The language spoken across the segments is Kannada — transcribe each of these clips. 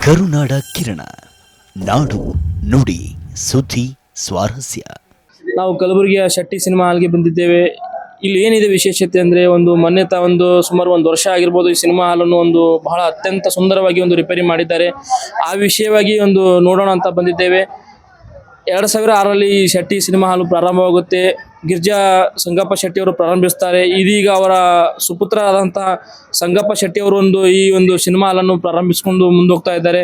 ಕರುನಾಡ ಕಿರಣ, ನಾಡು ನುಡಿ ಸುದ್ದಿ ಸ್ವಾರಸ್ಯ. ನಾವು ಕಲಬುರಗಿಯ ಶೆಟ್ಟಿ ಸಿನಿಮಾ ಹಾಲ್ಗೆ ಬಂದಿದ್ದೇವೆ. ಇಲ್ಲಿ ಏನಿದೆ ವಿಶೇಷತೆ ಅಂದರೆ ಸುಮಾರು ಒಂದು ವರ್ಷ ಆಗಿರ್ಬೋದು. ಈ ಸಿನಿಮಾ ಹಾಲನ್ನು ಬಹಳ ಅತ್ಯಂತ ಸುಂದರವಾಗಿ ರಿಪೇರಿ ಮಾಡಿದ್ದಾರೆ. ಆ ವಿಷಯವಾಗಿ ನೋಡೋಣ ಅಂತ ಬಂದಿದ್ದೇವೆ. 2006ರಲ್ಲಿ ಈ ಶೆಟ್ಟಿ ಸಿನಿಮಾ ಹಾಲು ಪ್ರಾರಂಭವಾಗುತ್ತೆ. ಗಿರ್ಜಾ ಸಂಗಪ್ಪ ಶೆಟ್ಟಿಯವರು ಪ್ರಾರಂಭಿಸ್ತಾರೆ. ಇದೀಗ ಅವರ ಸುಪುತ್ರರಾದಂತಹ ಸಂಗಪ್ಪ ಶೆಟ್ಟಿಯವರು ಈ ಸಿನಿಮಾ ಹಾಲನ್ನು ಪ್ರಾರಂಭಿಸಿಕೊಂಡು ಮುಂದೋಗ್ತಾ ಇದ್ದಾರೆ.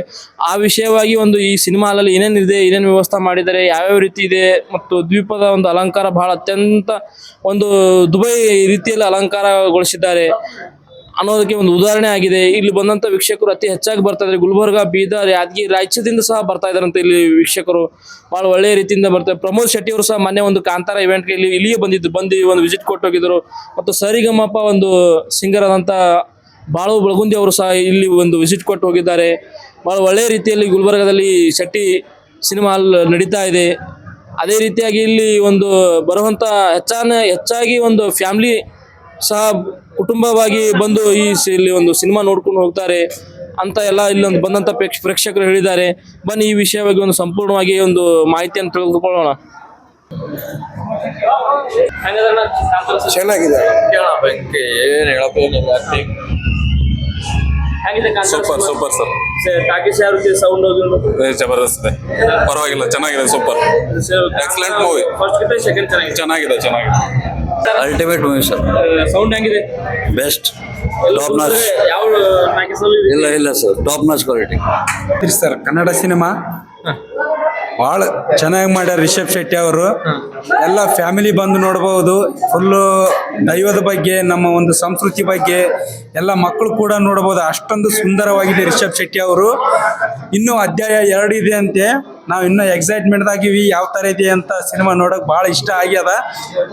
ಆ ವಿಷಯವಾಗಿ ಈ ಸಿನಿಮಾ ಹಾಲಲ್ಲಿ ಏನೇನಿದೆ, ಏನೇನು ವ್ಯವಸ್ಥೆ ಮಾಡಿದ್ದಾರೆ, ಯಾವ್ಯಾವ ರೀತಿ ಇದೆ ಮತ್ತು ದ್ವೀಪದ ಅಲಂಕಾರ ಬಹಳ ಅತ್ಯಂತ ದುಬೈ ರೀತಿಯಲ್ಲಿ ಅಲಂಕಾರಗೊಳಿಸಿದ್ದಾರೆ ಅನ್ನೋದಕ್ಕೆ ಉದಾಹರಣೆ ಆಗಿದೆ. ಇಲ್ಲಿ ಬಂದಂಥ ವೀಕ್ಷಕರು ಅತಿ ಹೆಚ್ಚಾಗಿ ಬರ್ತಾ ಇದ್ದಾರೆ. ಗುಲ್ಬರ್ಗ, ಬೀದರ್, ಯಾದಗಿರಿ, ರಾಯಚೂರಿಂದ ಸಹ ಬರ್ತಾ ಇದ್ದಾರಂತೆ. ಇಲ್ಲಿ ವೀಕ್ಷಕರು ಭಾಳ ಒಳ್ಳೆಯ ರೀತಿಯಿಂದ ಬರ್ತಾರೆ. ಪ್ರಮೋದ್ ಶೆಟ್ಟಿ ಅವರು ಸಹ ಮೊನ್ನೆ ಕಾಂತಾರ ಇವೆಂಟ್ಗೆ ಇಲ್ಲಿಗೆ ಬಂದು ವಿಸಿಟ್ ಕೊಟ್ಟು ಹೋಗಿದ್ದರು. ಮತ್ತು ಸರಿಗಮಪ ಸಿಂಗರ್ ಆದಂಥ ಬಾಳು ಬೆಳಗುಂದಿ ಅವರು ಸಹ ಇಲ್ಲಿ ವಿಸಿಟ್ ಕೊಟ್ಟು ಹೋಗಿದ್ದಾರೆ. ಭಾಳ ಒಳ್ಳೆಯ ರೀತಿಯಲ್ಲಿ ಗುಲ್ಬರ್ಗದಲ್ಲಿ ಶೆಟ್ಟಿ ಸಿನಿಮಾ ಹಾಲ್ ನಡೀತಾ ಇದೆ. ಅದೇ ರೀತಿಯಾಗಿ ಇಲ್ಲಿ ಬರುವಂಥ ಹೆಚ್ಚಾಗಿ ಫ್ಯಾಮಿಲಿ ಸಹ ಕುಟುಂಬವಾಗಿ ಬಂದು ಇಲ್ಲಿ ಸಿನಿಮಾ ನೋಡ್ಕೊಂಡು ಹೋಗ್ತಾರೆ ಅಂತ ಎಲ್ಲ ಇಲ್ಲಿ ಬಂದಂಥ ಪ್ರೇಕ್ಷಕರು ಹೇಳಿದ್ದಾರೆ. ಬನ್ನಿ ಈ ವಿಷಯವಾಗಿ ಸಂಪೂರ್ಣವಾಗಿ ಮಾಹಿತಿಯನ್ನು ತಿಳಿದುಕೊಳ್ಳೋಣ. ಚೆನ್ನಾಗಿದೆ. Super super sir. ಟಾಕೀಸ್ ಯಾವ ರೀತಿ ಸೌಂಡ್ ಜಬರ್ದಸ್ತ್ ಇದೆ, ಪರವಾಗಿಲ್ಲ, ಚೆನ್ನಾಗಿದೆ, super, excellent movie. First second ಚೆನ್ನಾಗಿದೆ. Ultimate movie sir. ಸೌಂಡ್ ಹೆಂಗಿದೆ? Best, top notch. ಯಾವ ಟಾಕೀಸ್ ಅಲ್ಲಿ ಇಲ್ಲ sir, top notch quality sir. Kannada cinema ಭಾಳ ಚೆನ್ನಾಗಿ ಮಾಡ್ಯಾರ ರಿಷಬ್ ಶೆಟ್ಟಿ ಅವರು. ಎಲ್ಲ ಫ್ಯಾಮಿಲಿ ಬಂದು ನೋಡ್ಬೋದು. ಫುಲ್ಲು ದೈವದ ಬಗ್ಗೆ, ನಮ್ಮ ಸಂಸ್ಕೃತಿ ಬಗ್ಗೆ ಎಲ್ಲ ಮಕ್ಕಳು ಕೂಡ ನೋಡ್ಬೋದು. ಅಷ್ಟೊಂದು ಸುಂದರವಾಗಿದೆ ರಿಷಬ್ ಶೆಟ್ಟಿ ಅವರು. ಇನ್ನೂ ಅಧ್ಯಾಯ 2 ಇದೆ ಅಂತೆ. ನಾವು ಇನ್ನೂ ಎಕ್ಸೈಟ್ಮೆಂಟ್ ಆಗಿವಿ ಯಾವ ಥರ ಇದೆ ಅಂತ ಸಿನಿಮಾ ನೋಡೋಕೆ ಭಾಳ ಇಷ್ಟ ಆಗ್ಯದ.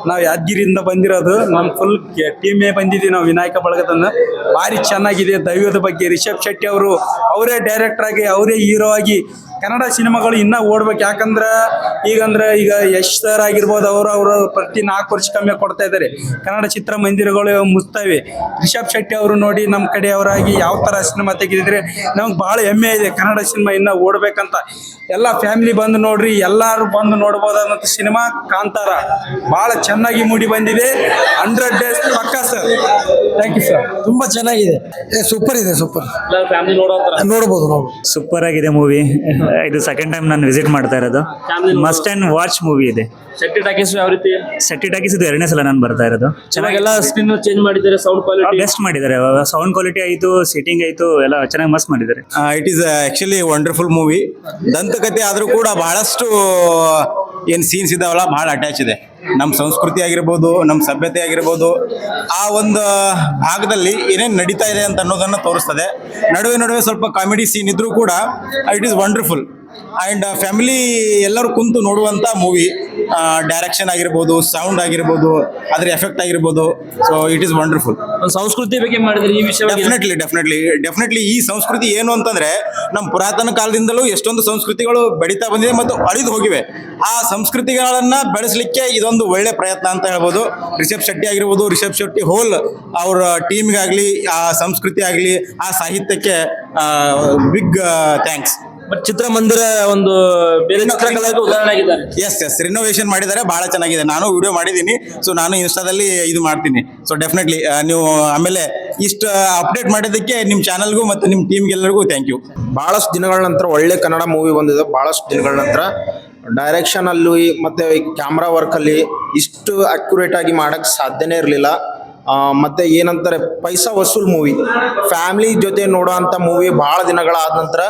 ನಾವು ಯಾದಗಿರಿಯಿಂದ ಬಂದಿರೋದು, ನಮ್ಮ ಫುಲ್ ಟೀಮೇ ಬಂದಿದ್ದೀವಿ ನಾವು. ವಿನಾಯಕ ಬಳಗದನ್ನು ಭಾರಿ ಚೆನ್ನಾಗಿದೆ. ದೈವದ ಬಗ್ಗೆ ರಿಷಬ್ ಶೆಟ್ಟಿ ಅವರು ಅವರೇ ಡೈರೆಕ್ಟರ್ ಆಗಿ, ಅವರೇ ಹೀರೋ ಆಗಿ ಕನ್ನಡ ಸಿನಿಮಾಗಳು ಇನ್ನೂ ಓಡ್ಬೇಕು. ಯಾಕಂದ್ರೆ ಈಗ ಯಶ್ ಸರ್ ಆಗಿರ್ಬೋದು, ಅವರು ಪ್ರತಿ 4 ವರ್ಷಕ್ಕೊಮ್ಮೆ ಕೊಡ್ತಾ ಇದ್ದಾರೆ. ಕನ್ನಡ ಚಿತ್ರಮಂದಿರಗಳು ಮುಚ್ತವೆ. ರಿಷಬ್ ಶೆಟ್ಟಿ ಅವರು ನೋಡಿ ನಮ್ಮ ಕಡೆಯವರಾಗಿ ಯಾವ ಥರ ಸಿನಿಮಾ ತೆಗೆದಿದ್ರೆ ನಮ್ಗೆ ಭಾಳ ಹೆಮ್ಮೆ ಇದೆ. ಕನ್ನಡ ಸಿನಿಮಾ ಇನ್ನೂ ಓಡ್ಬೇಕಂತ ಎಲ್ಲ ಫ್ಯಾಮಿಲಿ ಬಂದು ನೋಡ್ರಿ, ಎಲ್ಲರೂ ಬಂದು ನೋಡ್ಬೋದಂತ ಸಿನಿಮಾ ಕಾಂತಾರ ಭಾಳ ಚೆನ್ನಾಗಿ ಮೂಡಿ ಬಂದಿದೆ. 100 ಡೇಸ್ ಪಕ್ಕ ಸರ್. Thank you sir. ತುಂಬ ಚೆನ್ನಾಗಿದೆ. ಸೂಪರ್ ಇದೆ, ಸೂಪರ್. ಫ್ಯಾಮಿಲಿ ನೋಡ್ಬೋದು. ಸೂಪರ್ ಆಗಿದೆ ಮೂವಿ. ಇದು ಸೆಕೆಂಡ್ ಟೈಮ್ ನಾನು ವಿಸಿಟ್ ಮಾಡ್ತಾ ಇರೋದು. ಮಸ್ಟ್ ಅಂಡ್ ವಾಚ್ ಮೂವಿ ಇದೆ. ಶೆಟ್ಟಿ ಟಾಕೀಸ್ ಯಾವ ರೀತಿ? ಶೆಟ್ಟಿ ಟಾಕೀಸ್ ಇದು 2ನೇ ಸಲ ನಾನು ಬರ್ತಾ ಇರೋದು. ಚೆನ್ನಾಗೆಲ್ಲ ಸ್ಕ್ರೀನ್ ಚೇಂಜ್ ಮಾಡಿದ್ದಾರೆ. ಸೌಂಡ್ ಕ್ವಾಲಿಟಿ ಬೆಸ್ಟ್ ಮಾಡಿದ್ದಾರೆ. ಸೌಂಡ್ ಕ್ವಾಲಿಟಿ ಆಯಿತು, ಸೀಟಿಂಗ್ ಆಯಿತು, ಎಲ್ಲ ಚೆನ್ನಾಗಿ ಮಸ್ತ್ ಮಾಡಿದ್ದಾರೆ. It is actually wonderful movie. ದಂತಕಥೆ ಆದರೂ ಕೂಡ ಬಹಳಷ್ಟು ಏನು ಸೀನ್ಸ್ ಇದಾವಲ್ಲ, ಭಾಳ ಅಟ್ಯಾಚ್ ಇದೆ. ನಮ್ಮ ಸಂಸ್ಕೃತಿ ಆಗಿರ್ಬೋದು, ನಮ್ಮ ಸಭ್ಯತೆ ಆಗಿರ್ಬೋದು, ಆ ಒಂದು ಭಾಗದಲ್ಲಿ ಏನೇನು ನಡೀತಾ ಇದೆ ಅಂತ ಅನ್ನೋದನ್ನು ತೋರಿಸ್ತದೆ. ನಡುವೆ ಸ್ವಲ್ಪ ಕಾಮಿಡಿ ಸೀನ್ ಇದ್ರೂ ಕೂಡ it is wonderful. And family ಎಲ್ಲರೂ ಕುಂತು ನೋಡುವಂಥ ಮೂವಿ. ಡೈರೆಕ್ಷನ್ ಆಗಿರ್ಬೋದು, ಸೌಂಡ್ ಆಗಿರ್ಬೋದು, ಅದರ ಎಫೆಕ್ಟ್ ಆಗಿರ್ಬೋದು. So it is wonderful. ಸಂಸ್ಕೃತಿ ಬಗ್ಗೆ ಮಾಡಿದ್ರೆ ಈ ವಿಷಯ ಡೆಫಿನೆಟ್ಲಿ ಈ ಸಂಸ್ಕೃತಿ ಏನು ಅಂತಂದ್ರೆ, ನಮ್ಮ ಪುರಾತನ ಕಾಲದಿಂದಲೂ ಎಷ್ಟೊಂದು ಸಂಸ್ಕೃತಿಗಳು ಬೆಳೀತಾ ಬಂದಿದೆ ಮತ್ತು ಅಳಿದು ಹೋಗಿವೆ. ಆ ಸಂಸ್ಕೃತಿಗಳನ್ನ ಬೆಳೆಸಲಿಕ್ಕೆ ಇದೊಂದು ಒಳ್ಳೆ ಪ್ರಯತ್ನ ಅಂತ ಹೇಳ್ಬೋದು. ರಿಷಬ್ ಶೆಟ್ಟಿ ಹೋಲ್ ಅವ್ರ ಟೀಮ್ಗಾಗಲಿ, ಆ ಸಂಸ್ಕೃತಿ ಆಗಲಿ, ಆ ಸಾಹಿತ್ಯಕ್ಕೆ ಬಿಗ್ ಥ್ಯಾಂಕ್ಸ್. ಬಟ್ ಚಿತ್ರಮಂದಿರ ಬೇರೆ ಚಿತ್ರಕಲೆಗೆ ಉದಾಹರಣೆ ಆಗಿದ್ದಾರೆ. ಎಸ್ ರಿನೋವೇಷನ್ ಮಾಡಿದ್ದಾರೆ, ಬಹಳ ಚೆನ್ನಾಗಿದೆ. ನಾನು ವಿಡಿಯೋ ಮಾಡಿದ್ದೀನಿ. ಸೊ ನಾನು ಇನ್ಸ್ಟಾದಲ್ಲಿ ಇದು ಮಾಡ್ತೀನಿ. ಸೊ ಡೆಫಿನೆಟ್ಲಿ ನೀವು ಆಮೇಲೆ ಇಷ್ಟು ಅಪ್ಡೇಟ್ ಮಾಡಿದ್ದಕ್ಕೆ ನಿಮ್ಮ ಚಾನಲ್ಗೂ ಮತ್ತು ನಿಮ್ಮ ಟೀಮ್ಗೆಲ್ಲರಿಗೂ ಥ್ಯಾಂಕ್ ಯು. ಭಾಳಷ್ಟು ದಿನಗಳ ನಂತರ ಒಳ್ಳೆ ಕನ್ನಡ ಮೂವಿ ಬಂದಿದೆ. ಭಾಳಷ್ಟು ದಿನಗಳ ನಂತರ ಡೈರೆಕ್ಷನ್ ಅಲ್ಲಿ ಮತ್ತು ಕ್ಯಾಮ್ರಾ ವರ್ಕಲ್ಲಿ ಇಷ್ಟು ಅಕ್ಯುರೇಟ್ ಆಗಿ ಮಾಡೋಕ್ಕೆ ಸಾಧ್ಯನೇ ಇರಲಿಲ್ಲ. ಮತ್ತು ಏನಂತಾರೆ, ಪೈಸಾ ವಸೂಲ್ ಮೂವಿ, ಫ್ಯಾಮಿಲಿ ಜೊತೆ ನೋಡೋ ಅಂಥ ಮೂವಿ. ಭಾಳ ದಿನಗಳಾದ ನಂತರ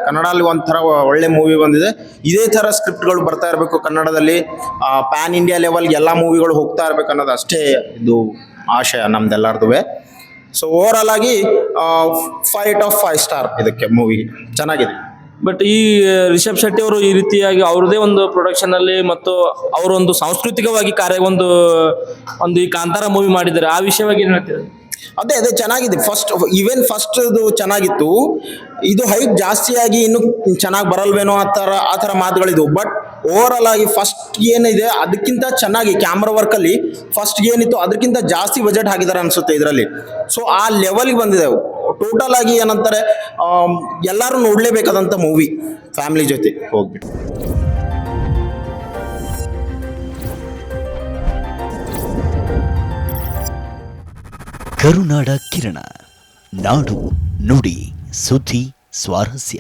ಕನ್ನಡಲ್ಲಿ ಒಂಥರ ಒಳ್ಳೆ ಮೂವಿ ಬಂದಿದೆ. ಇದೇ ಥರ ಸ್ಕ್ರಿಪ್ಟ್ಗಳು ಬರ್ತಾ ಇರಬೇಕು ಕನ್ನಡದಲ್ಲಿ. ಪ್ಯಾನ್ ಇಂಡಿಯಾ ಲೆವೆಲ್ಗೆ ಎಲ್ಲ ಮೂವಿಗಳು ಹೋಗ್ತಾ ಇರಬೇಕು ಅನ್ನೋದು ಅಷ್ಟೇ ಇದು ಆಶಯ ನಮ್ದೆಲ್ಲರದು. ಸೊ ಓವರಾಲ್ ಆಗಿ 5/5 ಸ್ಟಾರ್ ಇದಕ್ಕೆ ಮೂವಿ. ಚೆನ್ನಾಗಿದೆ. ಬಟ್ ಈ ರಿಷಬ್ ಶೆಟ್ಟಿ ಅವರು ಈ ರೀತಿಯಾಗಿ ಅವ್ರದೇ ಪ್ರೊಡಕ್ಷನ್ ಅಲ್ಲಿ ಮತ್ತು ಅವರು ಸಾಂಸ್ಕೃತಿಕವಾಗಿ ಕಾರ್ಯ ಈ ಕಾಂತಾರ ಮೂವಿ ಮಾಡಿದ್ದಾರೆ. ಆ ವಿಷಯವಾಗಿ ಏನು ಹೇಳ್ತೀರಾ? ಅದೇ ಚೆನ್ನಾಗಿದೆ. ಫಸ್ಟ್ ಚೆನ್ನಾಗಿತ್ತು. ಇದು ಹೈಟ್ ಜಾಸ್ತಿಯಾಗಿ ಇನ್ನು ಚೆನ್ನಾಗಿ ಬರಲ್ವೇನೋ ಆ ಥರ ಮಾತುಗಳಿದ್ವು. ಬಟ್ ಓವರಾಲ್ ಆಗಿ ಫಸ್ಟ್ ಏನಿದೆ ಅದಕ್ಕಿಂತ ಚೆನ್ನಾಗಿ ಕ್ಯಾಮ್ರಾ ವರ್ಕಲ್ಲಿ ಫಸ್ಟ್ ಏನಿತ್ತು ಅದಕ್ಕಿಂತ ಜಾಸ್ತಿ ಬಜೆಟ್ ಹಾಕಿದ್ದಾರೆ ಅನಿಸುತ್ತೆ ಇದರಲ್ಲಿ. ಸೊ ಆ ಲೆವೆಲ್ಗೆ ಬಂದಿದೆ. ಟೋಟಲ್ ಆಗಿ ಏನಂತಾರೆ ಎಲ್ಲರೂ ನೋಡಲೇಬೇಕಾದಂಥ ಮೂವಿ ಫ್ಯಾಮಿಲಿ ಜೊತೆ ಹೋಗ್ಬಿಟ್ಟು. ಕರುನಾಡ ಕಿರಣ, ನಾಡು ನುಡಿ ಸುದ್ದಿ ಸ್ವಾರಸ್ಯ.